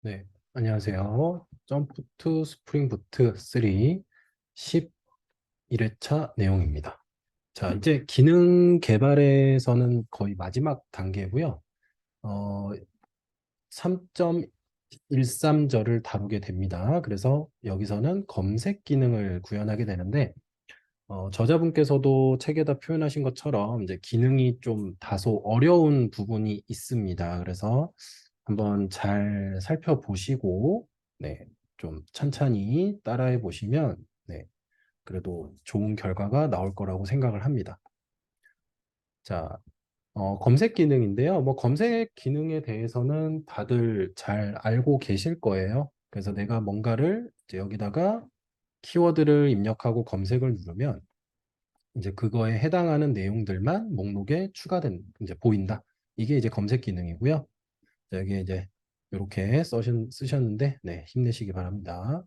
네, 안녕하세요. 점프 투 스프링 부트 3 11회차 내용입니다. 자, 이제 기능 개발에서는 거의 마지막 단계고요. 어, 3.13절을 다루게 됩니다. 그래서 여기서는 검색 기능을 구현하게 되는데, 저자분께서도 책에다 표현하신 것처럼 이제 기능이 좀 다소 어려운 부분이 있습니다. 그래서 한번 잘 살펴보시고, 네, 좀 찬찬히 따라해 보시면, 네, 그래도 좋은 결과가 나올 거라고 생각을 합니다. 자, 검색 기능인데요. 뭐 검색 기능에 대해서는 다들 잘 알고 계실 거예요. 그래서 내가 뭔가를 이제 여기다가 키워드를 입력하고 검색을 누르면 이제 그거에 해당하는 내용들만 목록에 추가된 이제 보인다. 이게 이제 검색 기능이고요. 자, 여기 이제 이렇게 쓰셨는데 네, 힘내시기 바랍니다.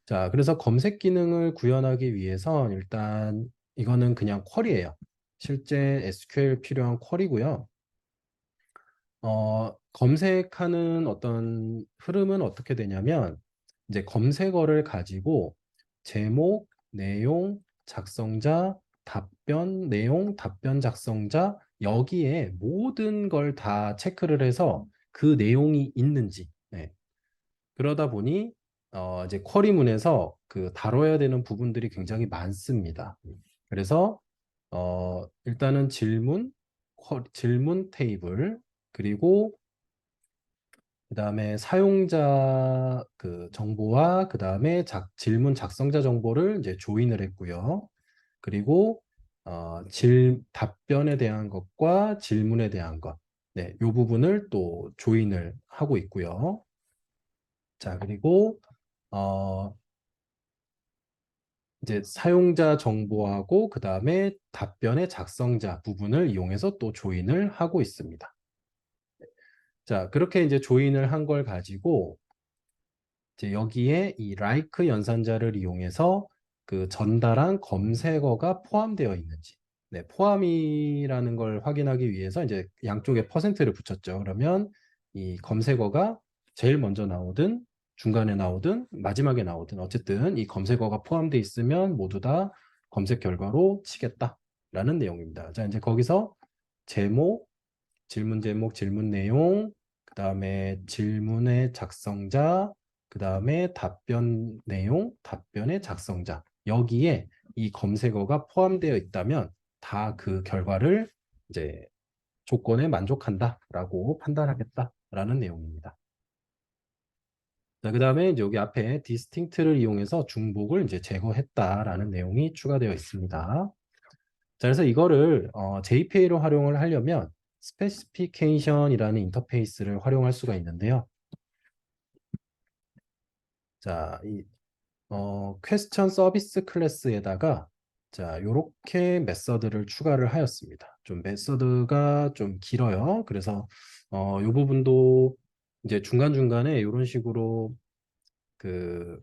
자, 그래서 검색 기능을 구현하기 위해서 일단 이거는 그냥 쿼리예요. 실제 SQL 필요한 쿼리고요. 검색하는 어떤 흐름은 어떻게 되냐면 이제 검색어를 가지고 제목, 내용, 작성자, 답변, 내용, 답변 작성자 여기에 모든 걸 다 체크를 해서 그 내용이 있는지 네. 그러다 보니 이제 쿼리문에서 그 다뤄야 되는 부분들이 굉장히 많습니다. 그래서 일단은 질문 테이블 그리고 그다음에 사용자 그 정보와 그다음에 질문 작성자 정보를 이제 조인을 했고요. 그리고 답변에 대한 것과 질문에 대한 것, 네, 이 부분을 또 조인을 하고 있고요. 자, 그리고 어, 이제 사용자 정보하고 그다음에 답변의 작성자 부분을 이용해서 또 조인을 하고 있습니다. 자, 그렇게 이제 조인을 한 걸 가지고 이제 여기에 이 like 연산자를 이용해서 그 전달한 검색어가 포함되어 있는지. 네, 포함이라는 걸 확인하기 위해서 이제 양쪽에 퍼센트를 붙였죠. 그러면 이 검색어가 제일 먼저 나오든 중간에 나오든 마지막에 나오든 어쨌든 이 검색어가 포함되어 있으면 모두 다 검색 결과로 치겠다라는 내용입니다. 자, 이제 거기서 제목, 질문 제목, 질문 내용, 그 다음에 질문의 작성자, 그 다음에 답변 내용, 답변의 작성자. 여기에 이 검색어가 포함되어 있다면 다 그 결과를 이제 조건에 만족한다라고 판단하겠다라는 내용입니다. 자, 그 다음에 이제 여기 앞에 distinct를 이용해서 중복을 이제 제거했다라는 내용이 추가되어 있습니다. 자, 그래서 이거를 JPA로 활용을 하려면 스페시피케이션이라는 인터페이스를 활용할 수가 있는데요. 자, 이 퀘스천 서비스 클래스에다가 자, 요렇게 메서드를 추가를 하였습니다. 좀 메서드가 좀 길어요. 그래서 요 부분도 이제 중간중간에 이런 식으로 그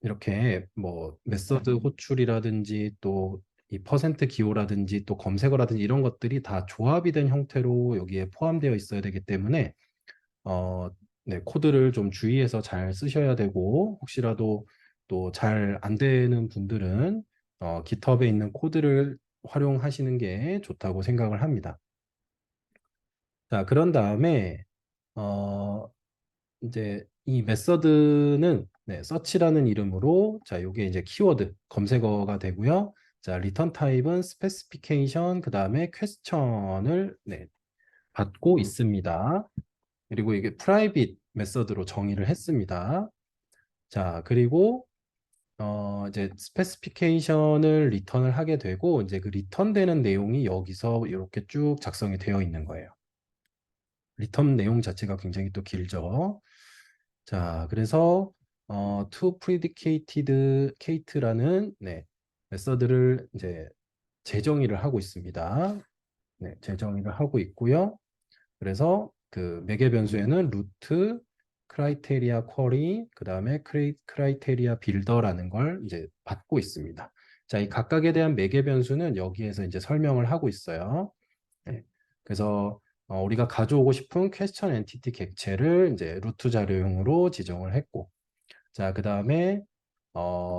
이렇게 뭐 메서드 호출이라든지 또 이 퍼센트 기호라든지 또 검색어라든지 이런 것들이 다 조합이 된 형태로 여기에 포함되어 있어야 되기 때문에 어, 네, 코드를 좀 주의해서 잘 쓰셔야 되고 혹시라도 또 잘 안 되는 분들은 GitHub에 있는 코드를 활용하시는 게 좋다고 생각을 합니다. 자, 그런 다음에 어, 이제 이 메서드는 네, 서치라는 이름으로 자, 요게 이제 키워드 검색어가 되고요. 자, 리턴 타입은 스페시피케이션 그다음에 퀘스천을 네, 받고 있습니다. 그리고 이게 프라이빗 메서드로 정의를 했습니다. 자, 그리고 이제 스페시피케이션을 리턴을 하게 되고 이제 그 리턴되는 내용이 여기서 이렇게 쭉 작성이 되어 있는 거예요. 리턴 내용 자체가 굉장히 또 길죠. 자, 그래서 to predicated cate라는 네, 메서드를 이제 재정의를 하고 있습니다. 네, 재정의를 하고 있고요. 그래서 그 매개 변수에는 루트, 크라이테리아 쿼리, 그다음에 크라이테리아 빌더라는 걸 이제 받고 있습니다. 자, 이 각각에 대한 매개 변수는 여기에서 이제 설명을 하고 있어요. 네. 그래서 우리가 가져오고 싶은 퀘스천 엔티티 객체를 이제 루트 자료용으로 지정을 했고, 자, 그 다음에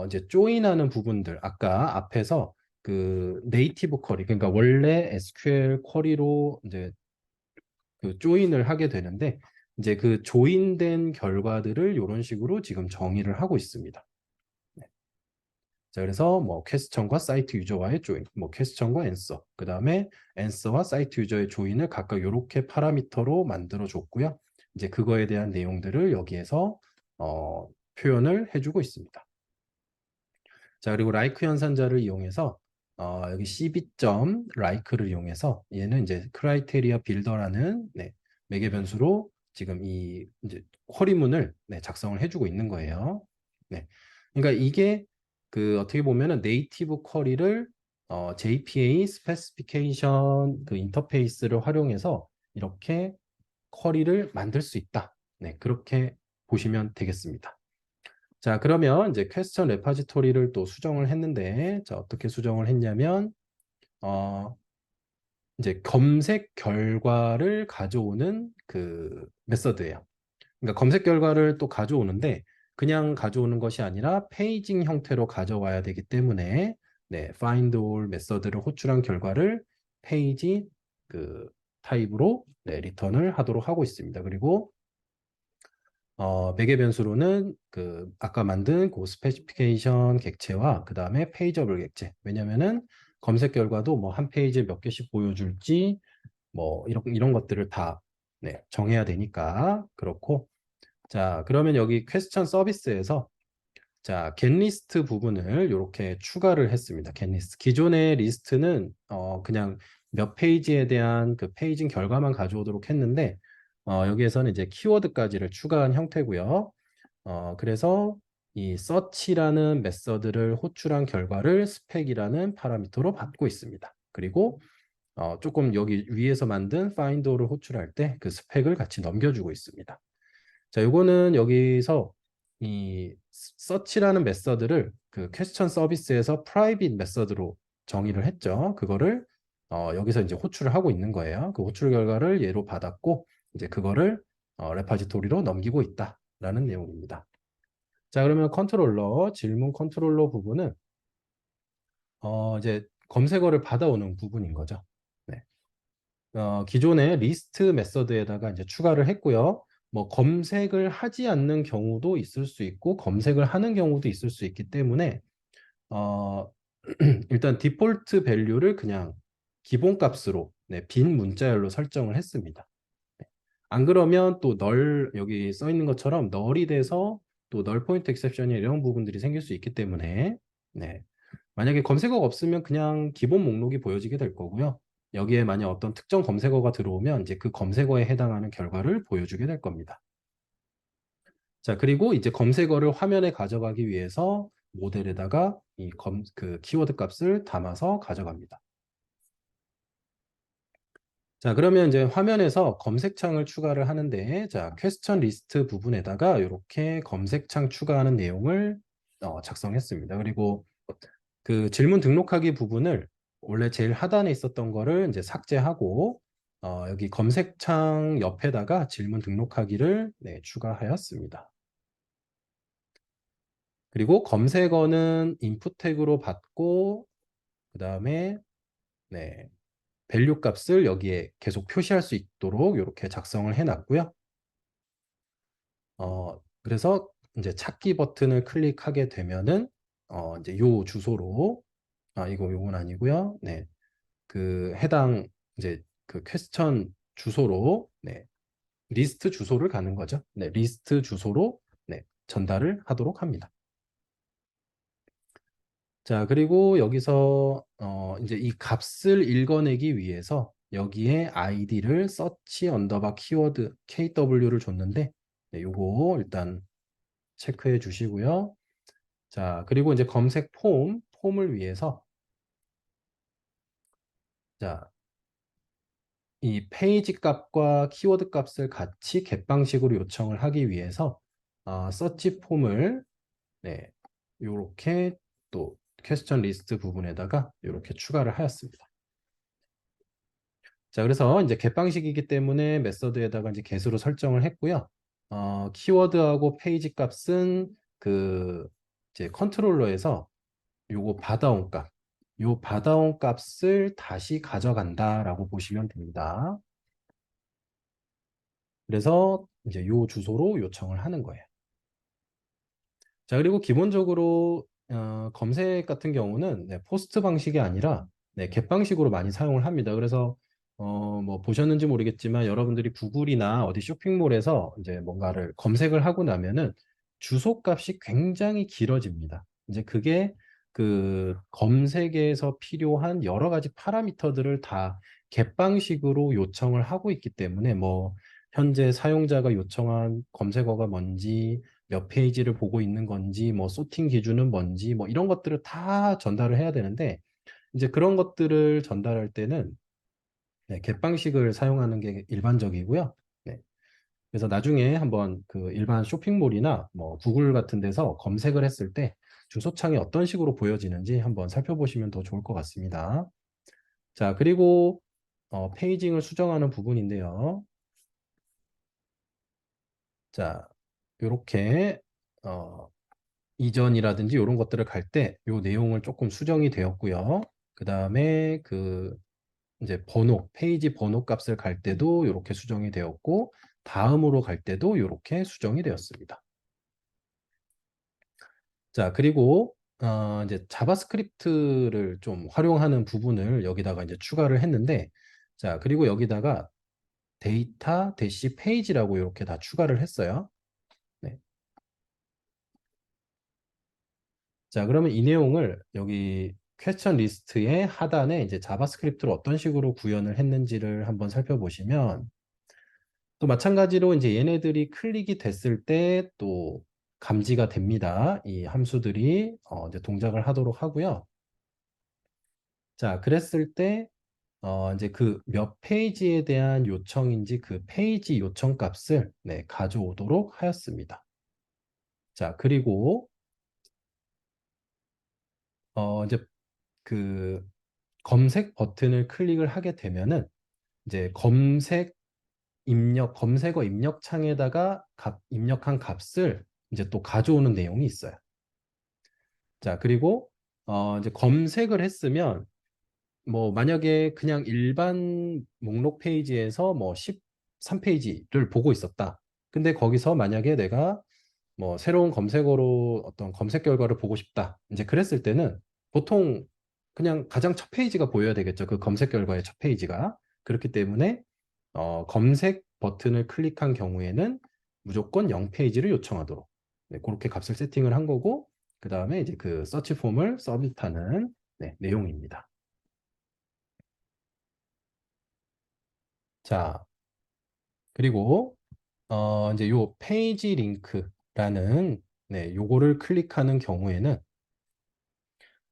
이제 조인하는 부분들 아까 앞에서 그 네이티브 쿼리 그러니까 원래 SQL 쿼리로 이제 그 조인을 하게 되는데 이제 그 조인된 결과들을 이런 식으로 지금 정의를 하고 있습니다. 네. 자, 그래서 뭐 퀘스천과 사이트 유저와의 조인, 뭐 퀘스천과 앤서, 그 다음에 앤서와 사이트 유저의 조인을 각각 이렇게 파라미터로 만들어 줬고요. 이제 그거에 대한 내용들을 여기에서 표현을 해주고 있습니다. 자, 그리고 라이크 연산자를 이용해서 여기 cb.like를 이용해서 얘는 이제 크라이테리아 빌더라는 네, 매개 변수로 지금 이 이제 쿼리문을 네, 작성을 해주고 있는 거예요. 네. 그러니까 이게 그 어떻게 보면은 네이티브 쿼리를 JPA 스페시피케이션 그 인터페이스를 활용해서 이렇게 쿼리를 만들 수 있다. 네, 그렇게 보시면 되겠습니다. 자, 그러면 이제 퀘스천 레파지토리를 또 수정을 했는데, 자, 어떻게 수정을 했냐면, 어, 이제 검색 결과를 가져오는 그 메서드예요. 그러니까 검색 결과를 또 가져오는데, 그냥 가져오는 것이 아니라 페이징 형태로 가져와야 되기 때문에, 네, find all 메서드를 호출한 결과를 페이지 그 타입으로 네, 리턴을 하도록 하고 있습니다. 그리고 매개 변수로는 그 아까 만든 그 스페시피케이션 객체와 그 다음에 페이저블 객체. 왜냐면은 검색 결과도 뭐 한 페이지에 몇 개씩 보여줄지 뭐 이런 것들을 다 네, 정해야 되니까 그렇고. 자, 그러면 여기 퀘스천 서비스에서 자, getList 부분을 이렇게 추가를 했습니다. getList. 기존의 리스트는 그냥 몇 페이지에 대한 그 페이징 결과만 가져오도록 했는데 여기에서는 이제 키워드까지를 추가한 형태고요. 그래서 이 search라는 메서드를 호출한 결과를 spec이라는 파라미터로 받고 있습니다. 그리고 조금 여기 위에서 만든 find를 호출할 때 그 spec을 같이 넘겨주고 있습니다. 자, 요거는 여기서 이 search라는 메서드를 그 퀘스천 서비스에서 private 메서드로 정의를 했죠. 그거를 여기서 이제 호출을 하고 있는 거예요. 그 호출 결과를 얘로 받았고 이제 그거를 레파지토리로 넘기고 있다라는 내용입니다. 자, 그러면 컨트롤러 질문 컨트롤러 부분은 이제 검색어를 받아오는 부분인 거죠. 네. 기존의 리스트 메서드에다가 이제 추가를 했고요. 뭐 검색을 하지 않는 경우도 있을 수 있고 검색을 하는 경우도 있을 수 있기 때문에 어, 일단 디폴트 밸류를 그냥 기본 값으로 네, 빈 문자열로 설정을 했습니다. 네. 안 그러면 또 널 여기 써 있는 것처럼 널이 돼서 또 널 포인트 엑셉션이 이런 부분들이 생길 수 있기 때문에 네. 만약에 검색어가 없으면 그냥 기본 목록이 보여지게 될 거고요. 여기에 만약 어떤 특정 검색어가 들어오면 이제 그 검색어에 해당하는 결과를 보여주게 될 겁니다. 자, 그리고 이제 검색어를 화면에 가져가기 위해서 모델에다가 그 키워드 값을 담아서 가져갑니다. 자, 그러면 이제 화면에서 검색창을 추가를 하는데, 자, 퀘스천 리스트 부분에다가 이렇게 검색창 추가하는 내용을 작성했습니다. 그리고 그 질문 등록하기 부분을 원래 제일 하단에 있었던 거를 이제 삭제하고 여기 검색창 옆에다가 질문 등록하기를 네, 추가하였습니다. 그리고 검색어는 인풋 태그로 받고 그 다음에 네, 밸류 값을 여기에 계속 표시할 수 있도록 이렇게 작성을 해놨고요. 그래서 이제 찾기 버튼을 클릭하게 되면은 이제 요 주소로 요건 아니고요. 네. 그 해당 이제 그 퀘스천 주소로 네, 리스트 주소를 가는 거죠. 네, 리스트 주소로 네, 전달을 하도록 합니다. 자, 그리고 여기서 이제 이 값을 읽어내기 위해서 여기에 아이디를 search 언더바 키워드 KW를 줬는데 네, 요거 일단 체크해 주시고요. 자, 그리고 이제 검색 폼을 위해서 자, 이 페이지 값과 키워드 값을 같이 갯방식으로 요청을 하기 위해서 서치 폼을 네, 요렇게 또 퀘스천 리스트 부분에다가 이렇게 추가를 하였습니다. 자, 그래서 이제 겟방식이기 때문에 메서드에다가 이제 get으로 설정을 했고요. 키워드하고 페이지 값은 그 이제 컨트롤러에서 요거 받아온 값, 요 받아온 값을 다시 가져간다라고 보시면 됩니다. 그래서 이제 요 주소로 요청을 하는 거예요. 자, 그리고 기본적으로 검색 같은 경우는 네, 포스트 방식이 아니라 네, 겟 방식으로 많이 사용을 합니다. 그래서 뭐 보셨는지 모르겠지만 여러분들이 구글이나 어디 쇼핑몰에서 이제 뭔가를 검색을 하고 나면은 주소 값이 굉장히 길어집니다. 이제 그게 그 검색에서 필요한 여러 가지 파라미터들을 다 겟 방식으로 요청을 하고 있기 때문에 뭐 현재 사용자가 요청한 검색어가 뭔지 몇 페이지를 보고 있는 건지, 뭐 소팅 기준은 뭔지, 뭐 이런 것들을 다 전달을 해야 되는데, 이제 그런 것들을 전달할 때는 네, 겟방식을 사용하는 게 일반적이고요. 네. 그래서 나중에 한번 그 일반 쇼핑몰이나 뭐 구글 같은 데서 검색을 했을 때 주소창이 어떤 식으로 보여지는지 한번 살펴보시면 더 좋을 것 같습니다. 자, 그리고 페이징을 수정하는 부분인데요. 자, 이렇게 이전이라든지 이런 것들을 갈 때 이 내용을 조금 수정이 되었고요. 그 다음에 그 이제 번호, 페이지 번호 값을 갈 때도 이렇게 수정이 되었고, 다음으로 갈 때도 이렇게 수정이 되었습니다. 자, 그리고 이제 자바스크립트를 좀 활용하는 부분을 여기다가 이제 추가를 했는데, 자, 그리고 여기다가 데이터 대시 페이지라고 이렇게 다 추가를 했어요. 네. 자, 그러면 이 내용을 여기 퀘스천 리스트의 하단에 이제 자바스크립트로 어떤 식으로 구현을 했는지를 한번 살펴보시면 또 마찬가지로 이제 얘네들이 클릭이 됐을 때 또 감지가 됩니다. 이 함수들이 이제 동작을 하도록 하고요. 자, 그랬을 때 이제 그 몇 페이지에 대한 요청인지 그 페이지 요청 값을 네, 가져오도록 하였습니다. 자, 그리고 이제 그 검색 버튼을 클릭을 하게 되면은 이제 검색어 입력 창에다가 입력한 값을 이제 또 가져오는 내용이 있어요. 자, 그리고 이제 검색을 했으면 뭐 만약에 그냥 일반 목록 페이지에서 뭐 13페이지를 보고 있었다. 근데 거기서 만약에 내가 뭐 새로운 검색어로 어떤 검색 결과를 보고 싶다. 이제 그랬을 때는 보통 그냥 가장 첫 페이지가 보여야 되겠죠. 그 검색 결과의 첫 페이지가. 그렇기 때문에 검색 버튼을 클릭한 경우에는 무조건 0페이지를 요청하도록 네, 그렇게 값을 세팅을 한 거고 그 다음에 이제 그 서치 폼을 서밋하는 네, 내용입니다. 자, 그리고 이제 요 페이지 링크라는 네, 요거를 클릭하는 경우에는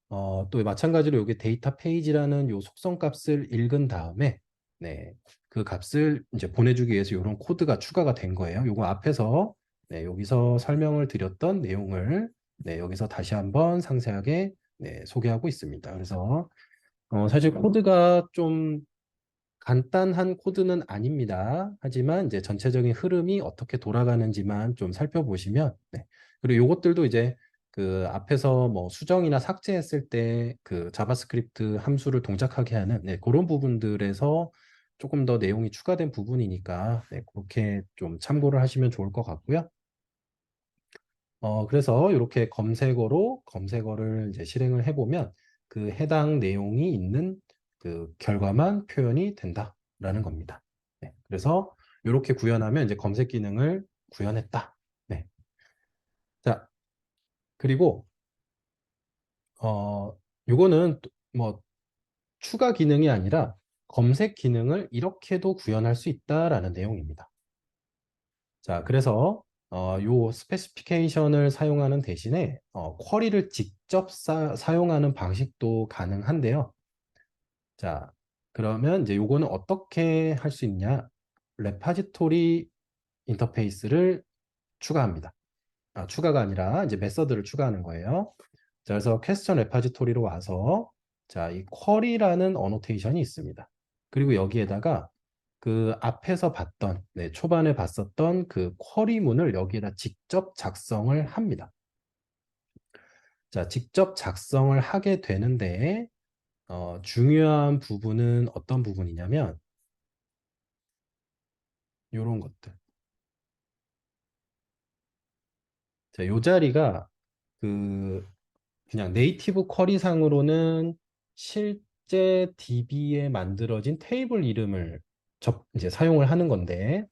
또 마찬가지로 여기 데이터 페이지라는 요 속성 값을 읽은 다음에 네, 그 값을 이제 보내주기 위해서 이런 코드가 추가가 된 거예요. 요거 앞에서 네, 여기서 설명을 드렸던 내용을 네, 여기서 다시 한번 상세하게 네, 소개하고 있습니다. 그래서 사실 코드가 좀 간단한 코드는 아닙니다. 하지만 이제 전체적인 흐름이 어떻게 돌아가는지만 좀 살펴보시면 네. 그리고 이것들도 이제 그 앞에서 뭐 수정이나 삭제했을 때 그 자바스크립트 함수를 동작하게 하는 네, 그런 부분들에서 조금 더 내용이 추가된 부분이니까 네, 그렇게 좀 참고를 하시면 좋을 것 같고요. 그래서 이렇게 검색어를 이제 실행을 해보면 그 해당 내용이 있는 그 결과만 표현이 된다라는 겁니다. 네, 그래서 이렇게 구현하면 이제 검색 기능을 구현했다. 네. 자, 그리고 요거는 뭐 추가 기능이 아니라 검색 기능을 이렇게도 구현할 수 있다라는 내용입니다. 자, 그래서 요 스페시피케이션을 사용하는 대신에 쿼리를 직접 사용하는 방식도 가능한데요. 자, 그러면 이제 요거는 어떻게 할 수 있냐? 레파지토리 인터페이스를 추가합니다. 추가가 아니라 이제 메서드를 추가하는 거예요. 자, 그래서 퀘스천 레파지토리로 와서 자, 이 쿼리라는 어노테이션이 있습니다. 그리고 여기에다가 그 앞에서 봤던, 초반에 봤었던 그 쿼리문을 여기에다 직접 작성을 합니다. 자, 직접 작성을 하게 되는데 중요한 부분은 어떤 부분이냐면 이런 것들. 자, 요 자리가 그 그냥 네이티브 쿼리상으로는 실제 DB에 만들어진 테이블 이름을 이제 사용을 하는 건데,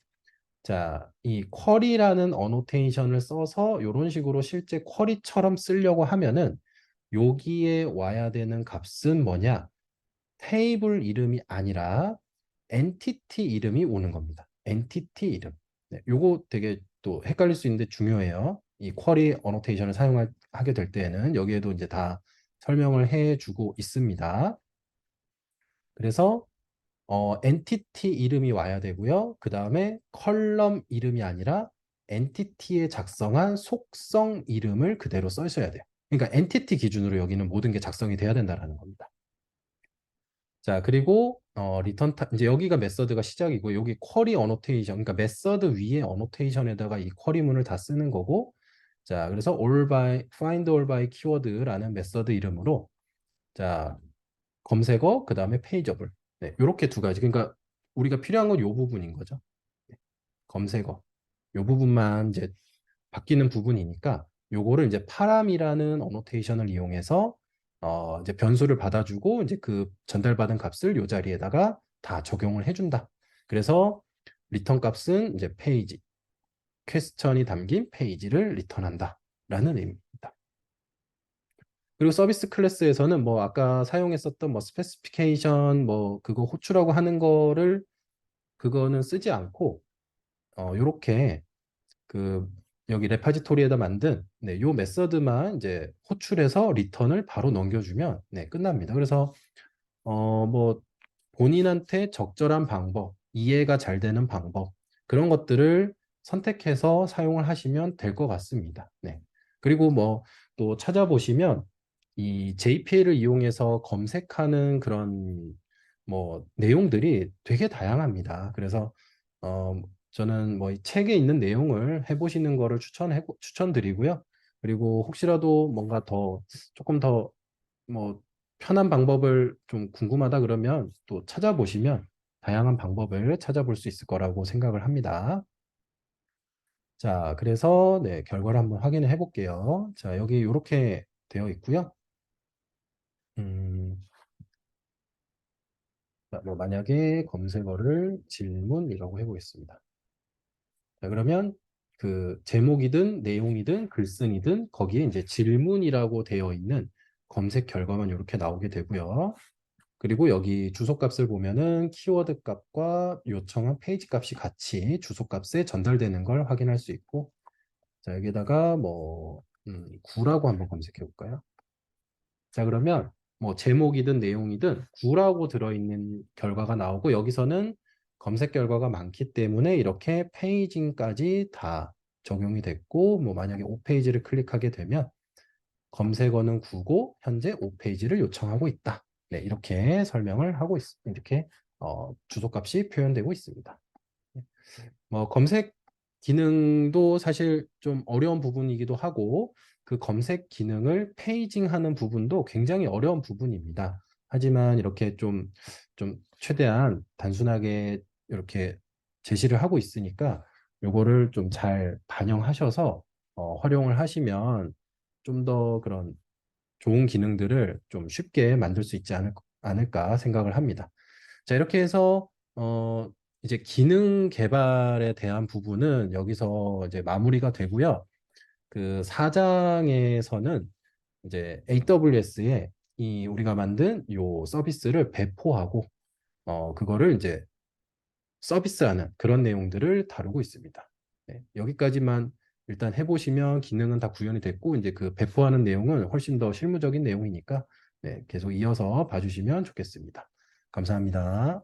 자, 이 쿼리라는 어노테이션을 써서 이런 식으로 실제 쿼리처럼 쓰려고 하면은 여기에 와야 되는 값은 뭐냐? 테이블 이름이 아니라 엔티티 이름이 오는 겁니다. 엔티티 이름. 네, 요거 되게 또 헷갈릴 수 있는데 중요해요. 이 쿼리 어노테이션을 사용하게 될 때에는 여기에도 이제 다 설명을 해주고 있습니다. 그래서 엔티티 이름이 와야 되고요. 그 다음에 컬럼 이름이 아니라 엔티티에 작성한 속성 이름을 그대로 써셔야 돼요. 그러니까 엔티티 기준으로 여기는 모든 게 작성이 돼야 된다는 겁니다. 자, 그리고 리턴 이제 여기가 메서드가 시작이고 여기 쿼리 어노테이션, 그러니까 메서드 위에 어노테이션에다가 이 쿼리문을 다 쓰는 거고, 자, 그래서 find all by keyword라는 메서드 이름으로, 자, 검색어 그다음에 페이저블, 네, 이렇게 두 가지. 그러니까 우리가 필요한 건 이 부분인 거죠. 네, 검색어 이 부분만 이제 바뀌는 부분이니까 요거를 이제 파람이라는 어노테이션을 이용해서 이제 변수를 받아주고 이제 그 전달받은 값을 요 자리에다가 다 적용을 해준다. 그래서 리턴 값은 이제 페이지, 퀘스천이 담긴 페이지를 리턴한다 라는 의미입니다. 그리고 서비스 클래스에서는 뭐 아까 사용했었던 뭐 스페시피케이션 뭐 그거 호출하고 하는 거를 그거는 쓰지 않고 요렇게 그 여기 레파지토리에다 만든 요 메서드만 이제 호출해서 리턴을 바로 넘겨주면 끝납니다. 그래서 뭐 본인한테 적절한 방법, 이해가 잘 되는 방법 그런 것들을 선택해서 사용을 하시면 될 것 같습니다. 네. 그리고 뭐 또 찾아보시면 이 JPA를 이용해서 검색하는 그런 뭐 내용들이 되게 다양합니다. 그래서 저는 뭐 이 책에 있는 내용을 해보시는 거를 추천드리고요. 그리고 혹시라도 뭔가 더 조금 더 뭐 편한 방법을 좀 궁금하다 그러면 또 찾아보시면 다양한 방법을 찾아볼 수 있을 거라고 생각을 합니다. 자, 그래서 결과를 한번 확인을 해볼게요. 자, 여기 이렇게 되어 있고요. 음, 자, 뭐 만약에 검색어를 질문이라고 해보겠습니다. 자, 그러면 그 제목이든 내용이든 글쓴이든 거기에 이제 질문이라고 되어 있는 검색 결과만 이렇게 나오게 되고요. 그리고 여기 주소값을 보면은 키워드 값과 요청한 페이지 값이 같이 주소값에 전달되는 걸 확인할 수 있고, 자, 여기다가 뭐 9라고 한번 검색해 볼까요? 자, 그러면 뭐 제목이든 내용이든 9라고 들어있는 결과가 나오고 여기서는 검색 결과가 많기 때문에 이렇게 페이징까지 다 적용이 됐고, 뭐 만약에 5페이지를 클릭하게 되면 검색어는 9고 현재 5페이지를 요청하고 있다. 네, 이렇게 설명을 하고 이렇게 주소값이 표현되고 있습니다. 뭐 검색 기능도 사실 좀 어려운 부분이기도 하고 그 검색 기능을 페이징하는 부분도 굉장히 어려운 부분입니다. 하지만 이렇게 좀 최대한 단순하게 이렇게 제시를 하고 있으니까 요거를 좀 잘 반영하셔서 활용을 하시면 좀 더 그런 좋은 기능들을 좀 쉽게 만들 수 있지 않을까 생각을 합니다. 자, 이렇게 해서 이제 기능 개발에 대한 부분은 여기서 이제 마무리가 되고요. 그 4장에서는 이제 AWS에 이 우리가 만든 요 서비스를 배포하고 그거를 이제 서비스하는 그런 내용들을 다루고 있습니다. 네, 여기까지만 일단 해보시면 기능은 다 구현이 됐고 이제 그 배포하는 내용은 훨씬 더 실무적인 내용이니까 계속 이어서 봐주시면 좋겠습니다. 감사합니다.